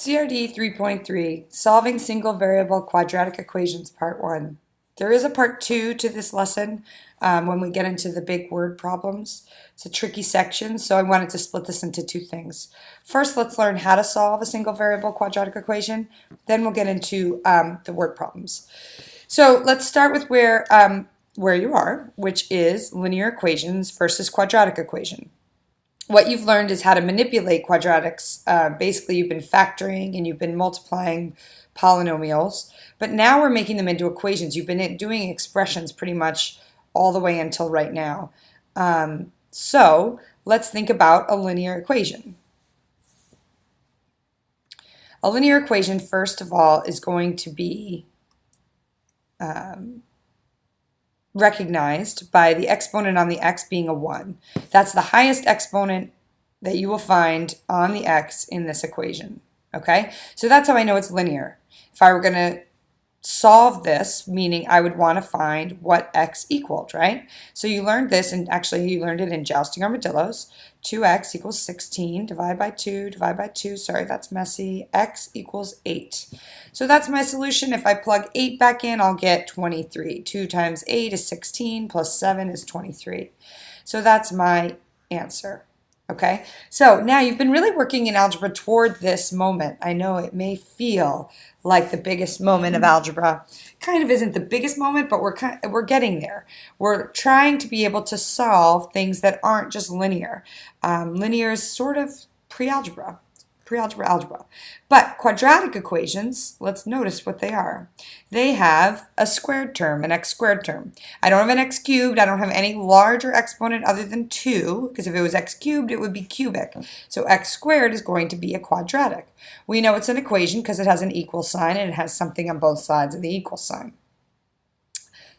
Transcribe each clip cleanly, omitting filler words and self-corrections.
CRD 3.3, Solving Single Variable Quadratic Equations, Part 1. There is a Part 2 to this lesson when we get into the big word problems. It's a tricky section, so I wanted to split this into two things. First, let's learn how to solve a single variable quadratic equation. Then we'll get into the word problems. So let's start with where you are, which is linear equations versus quadratic equation. What you've learned is how to manipulate quadratics. Basically, you've been factoring and you've been multiplying polynomials, but now we're making them into equations. You've been doing expressions pretty much all the way until right now. So let's think about a linear equation. A linear equation, first of all, is going to be recognized by the exponent on the x being a 1. That's the highest exponent that you will find on the x in this equation. Okay, so that's how I know it's linear. If I were going to solve this, meaning I would want to find what x equaled, right? So you learned this, and actually you learned it in Jousting Armadillos. 2x equals 16, divide by 2, sorry, that's messy, x equals 8. So that's my solution. If I plug 8 back in, I'll get 23. 2 times 8 is 16, plus 7 is 23. So that's my answer. Okay, so now you've been really working in algebra toward this moment. I know it may feel like the biggest moment of algebra. Kind of isn't the biggest moment, but we're getting there. We're trying to be able to solve things that aren't just linear. Linear is sort of pre-algebra. Algebra. But quadratic equations, let's notice what they are. They have a squared term, an x squared term. I don't have an x cubed. I don't have any larger exponent other than 2, because if it was x cubed, it would be cubic. So x squared is going to be a quadratic. We know it's an equation because it has an equal sign and it has something on both sides of the equal sign.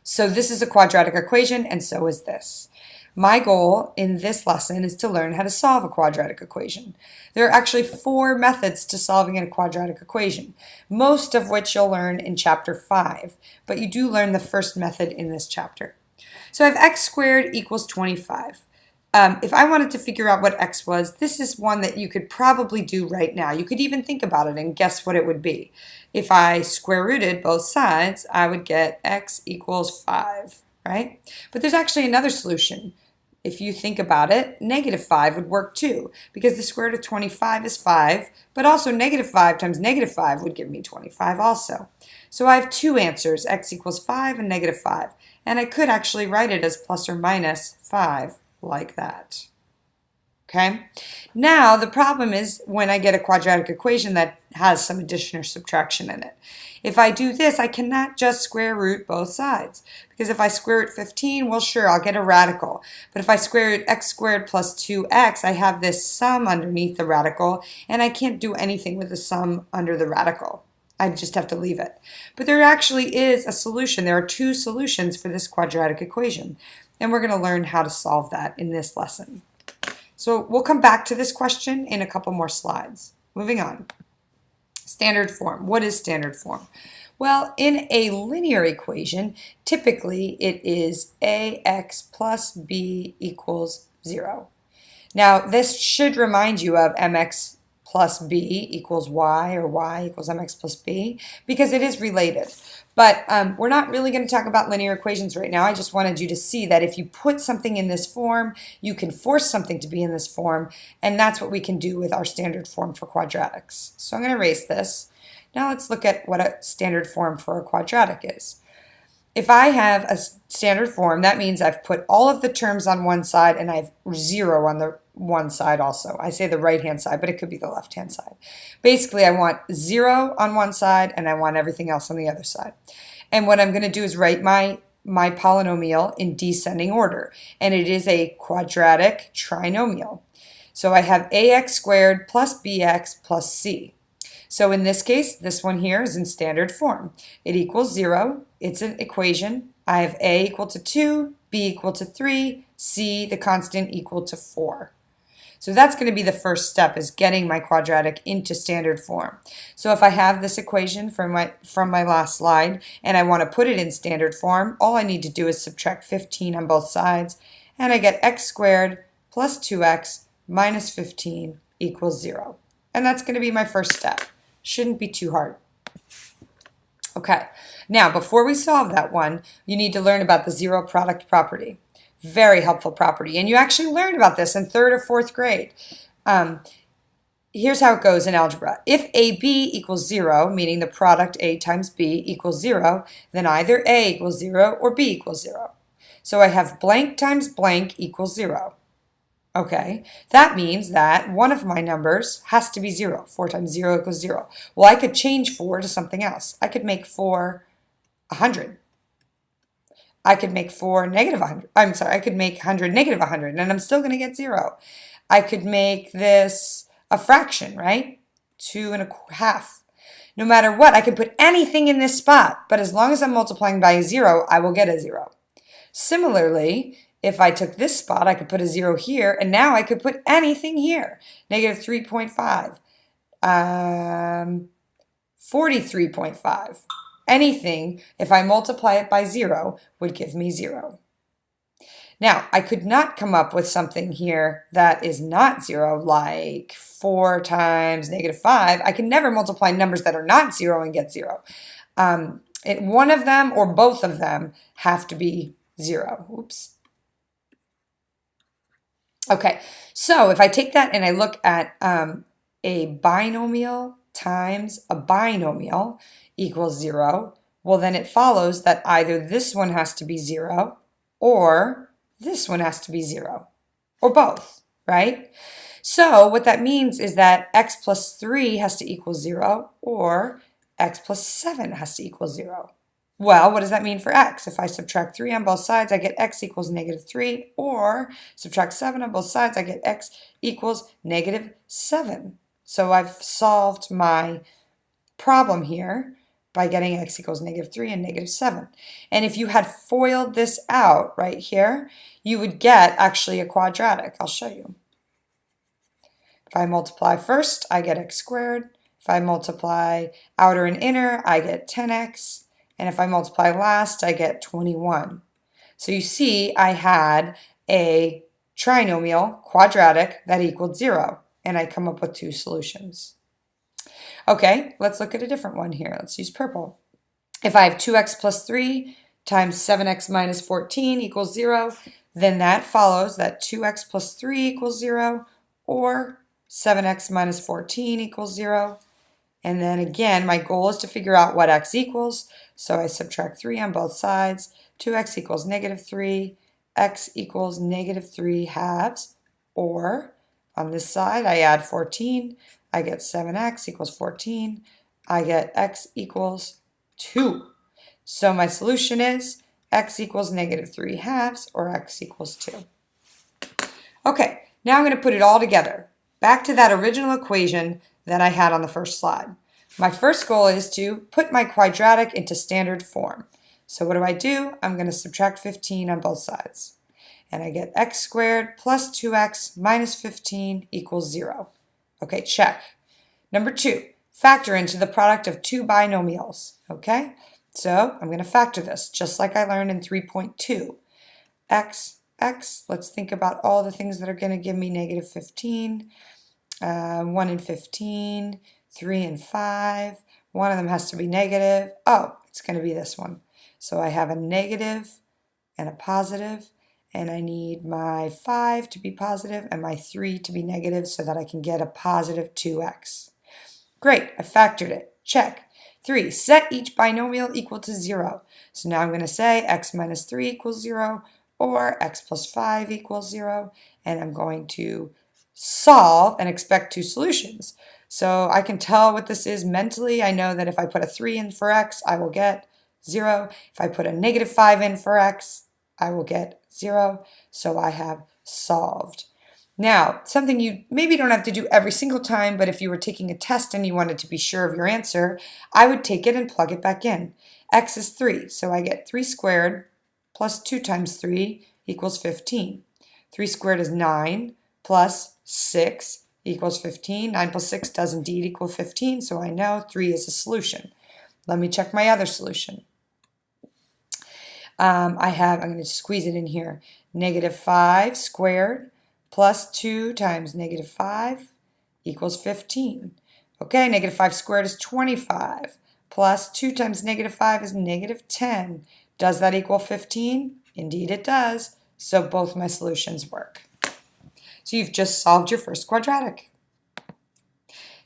So this is a quadratic equation, and so is this. My goal in this lesson is to learn how to solve a quadratic equation. There are actually 4 methods to solving a quadratic equation, most of which you'll learn in chapter 5, but you do learn the first method in this chapter. So I have x squared equals 25. If I wanted to figure out what x was, this is one that you could probably do right now. You could even think about it and guess what it would be. If I square rooted both sides, I would get x equals 5, right? But there's actually another solution. If you think about it, negative 5 would work too, because the square root of 25 is 5, but also negative 5 times negative 5 would give me 25 also. So I have 2 answers, x equals 5 and negative 5, and I could actually write it as plus or minus 5, like that. Okay? Now, the problem is when I get a quadratic equation that has some addition or subtraction in it. If I do this, I cannot just square root both sides. Because if I square root 15, well, sure, I'll get a radical. But if I square root x squared plus 2x, I have this sum underneath the radical, and I can't do anything with the sum under the radical. I just have to leave it. But there actually is a solution. There are 2 solutions for this quadratic equation. And we're going to learn how to solve that in this lesson. So we'll come back to this question in a couple more slides. Moving on. Standard form. What is standard form? Well, in a linear equation, typically it is ax plus b equals 0. Now, this should remind you of mx plus b equals y, or y equals mx plus b, because it is related. But we're not really going to talk about linear equations right now. I just wanted you to see that if you put something in this form, you can force something to be in this form, and that's what we can do with our standard form for quadratics. So I'm going to erase this. Now let's look at what a standard form for a quadratic is. If I have a standard form, that means I've put all of the terms on one side and I have 0 on the one side also. I say the right-hand side, but it could be the left-hand side. Basically, I want 0 on one side and I want everything else on the other side. And what I'm going to do is write my polynomial in descending order, and it is a quadratic trinomial. So I have ax squared plus bx plus c. So in this case, this one here is in standard form. It equals 0. It's an equation. I have a equal to 2, b equal to 3, c, the constant, equal to 4. So that's going to be the first step, is getting my quadratic into standard form. So if I have this equation from my last slide and I want to put it in standard form, all I need to do is subtract 15 on both sides, and I get x squared plus 2x minus 15 equals 0. And that's going to be my first step. Shouldn't be too hard. Okay, now before we solve that one, you need to learn about the zero product property. Very helpful property. And you actually learned about this in 3rd or 4th grade. Here's how it goes in algebra. If AB equals 0, meaning the product A times B equals 0, then either A equals 0 or B equals 0. So I have blank times blank equals 0. Okay, that means that one of my numbers has to be 0. 4 times 0 equals 0. Well, I could change 4 to something else. I could make 4 100. I could make 4 negative 100. I'm sorry, I could make 100 negative 100, and I'm still going to get 0. I could make this a fraction, right? 2 1/2. No matter what, I can put anything in this spot, but as long as I'm multiplying by a 0, I will get a 0. Similarly, if I took this spot, I could put a 0 here, and now I could put anything here. Negative 3.5, 43.5. Anything, if I multiply it by 0, would give me 0. Now, I could not come up with something here that is not 0, like 4 times negative 5. I can never multiply numbers that are not 0 and get 0. One of them or both of them have to be 0. Oops. Okay, so if I take that and I look at a binomial times a binomial equals 0, well then it follows that either this one has to be 0 or this one has to be 0, or both, right? So what that means is that x plus 3 has to equal 0, or x plus 7 has to equal 0. Well, what does that mean for x? If I subtract 3 on both sides, I get x equals negative 3, or subtract 7 on both sides, I get x equals negative 7. So I've solved my problem here by getting x equals negative 3 and negative 7. And if you had FOILed this out right here, you would get actually a quadratic. I'll show you. If I multiply first, I get x squared. If I multiply outer and inner, I get 10x. And if I multiply last, I get 21. So you see I had a trinomial quadratic that equaled 0, and I come up with 2 solutions. Okay, let's look at a different one here. Let's use purple. If I have 2x plus 3 times 7x minus 14 equals 0, then that follows that 2x plus 3 equals 0, or 7x minus 14 equals 0. And then again, my goal is to figure out what x equals. So I subtract 3 on both sides. 2x equals negative 3. X equals negative 3 halves. Or on this side, I add 14. I get 7x equals 14. I get x equals 2. So my solution is x equals negative 3 halves, or x equals 2. Okay, now I'm going to put it all together. Back to that original equation that I had on the first slide. My first goal is to put my quadratic into standard form. So what do? I'm going to subtract 15 on both sides. And I get x squared plus 2x minus 15 equals 0. Okay, check. Number 2, factor into the product of 2 binomials. Okay, so I'm going to factor this just like I learned in 3.2. X, let's think about all the things that are going to give me negative 15. 1 and 15, 3 and 5. One of them has to be negative. Oh, it's going to be this one. So I have a negative and a positive, and I need my 5 to be positive and my 3 to be negative so that I can get a positive 2x. Great, I factored it. Check. 3, set each binomial equal to 0. So now I'm going to say x minus 3 equals 0, or x plus 5 equals 0, and I'm going to solve and expect 2 solutions. So I can tell what this is mentally. I know that if I put a 3 in for x, I will get 0. If I put a negative 5 in for x, I will get 0. So I have solved. Now, something you maybe don't have to do every single time, but if you were taking a test and you wanted to be sure of your answer, I would take it and plug it back in. X is 3, so I get 3 squared plus 2 times 3 equals 15. 3 squared is 9 plus 6 equals 15. 9 plus 6 does indeed equal 15, so I know 3 is a solution. Let me check my other solution. I'm going to squeeze it in here. Negative 5 squared plus 2 times negative 5 equals 15. Okay, negative 5 squared is 25, plus 2 times negative 5 is negative 10. Does that equal 15? Indeed it does. So both my solutions work. So you've just solved your first quadratic.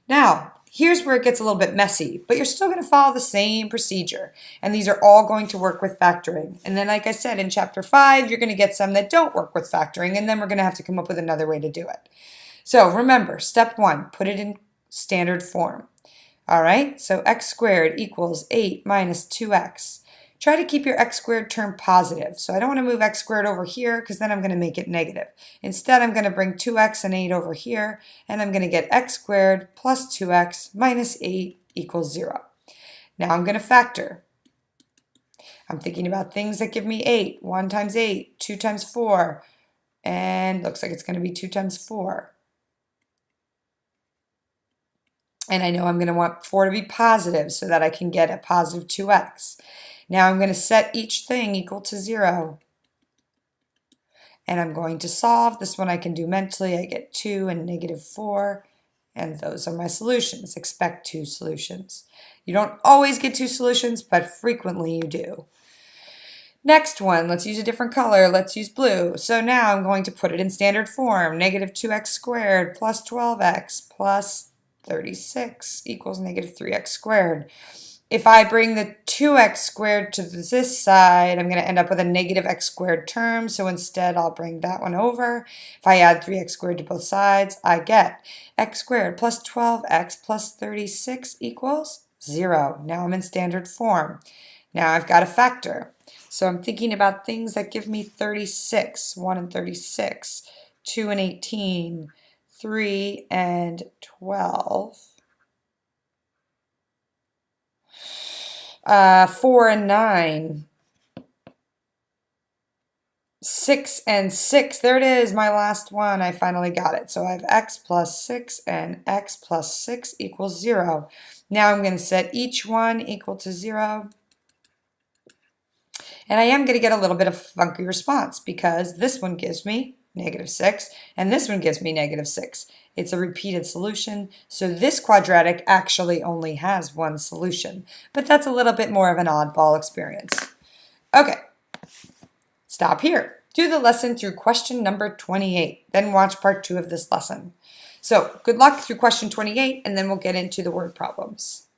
Now, here's where it gets a little bit messy, but you're still going to follow the same procedure. And these are all going to work with factoring. And then, like I said, in chapter 5, you're going to get some that don't work with factoring, and then we're going to have to come up with another way to do it. So remember, step 1, put it in standard form. All right, so x squared equals 8 minus 2x. Try to keep your x squared term positive. So I don't want to move x squared over here because then I'm going to make it negative. Instead, I'm going to bring 2x and 8 over here, and I'm going to get x squared plus 2x minus 8 equals 0. Now I'm going to factor. I'm thinking about things that give me 8. 1 times 8, 2 times 4, and looks like it's going to be 2 times 4. And I know I'm going to want 4 to be positive so that I can get a positive 2x. Now I'm going to set each thing equal to 0. And I'm going to solve. This one I can do mentally. I get 2 and negative 4. And those are my solutions. Expect 2 solutions. You don't always get 2 solutions, but frequently you do. Next one, let's use a different color. Let's use blue. So now I'm going to put it in standard form. Negative 2x squared plus 12x plus 36 equals negative 3x squared. If I bring the 2x squared to this side, I'm going to end up with a negative x squared term. So instead, I'll bring that one over. If I add 3x squared to both sides, I get x squared plus 12x plus 36 equals 0. Now I'm in standard form. Now I've got a factor. So I'm thinking about things that give me 36, 1 and 36, 2 and 18, 3 and 12. 4 and 9, 6 and 6. There it is, my last one. I finally got it. So I have x plus 6 and x plus 6 equals 0. Now I'm going to set each one equal to 0. And I am going to get a little bit of a funky response because this one gives me negative 6 and this one gives me negative 6. It's a repeated solution, so this quadratic actually only has one solution. But that's a little bit more of an oddball experience. Okay, stop here. Do the lesson through question number 28, then watch part 2 of this lesson. So good luck through question 28, and then we'll get into the word problems.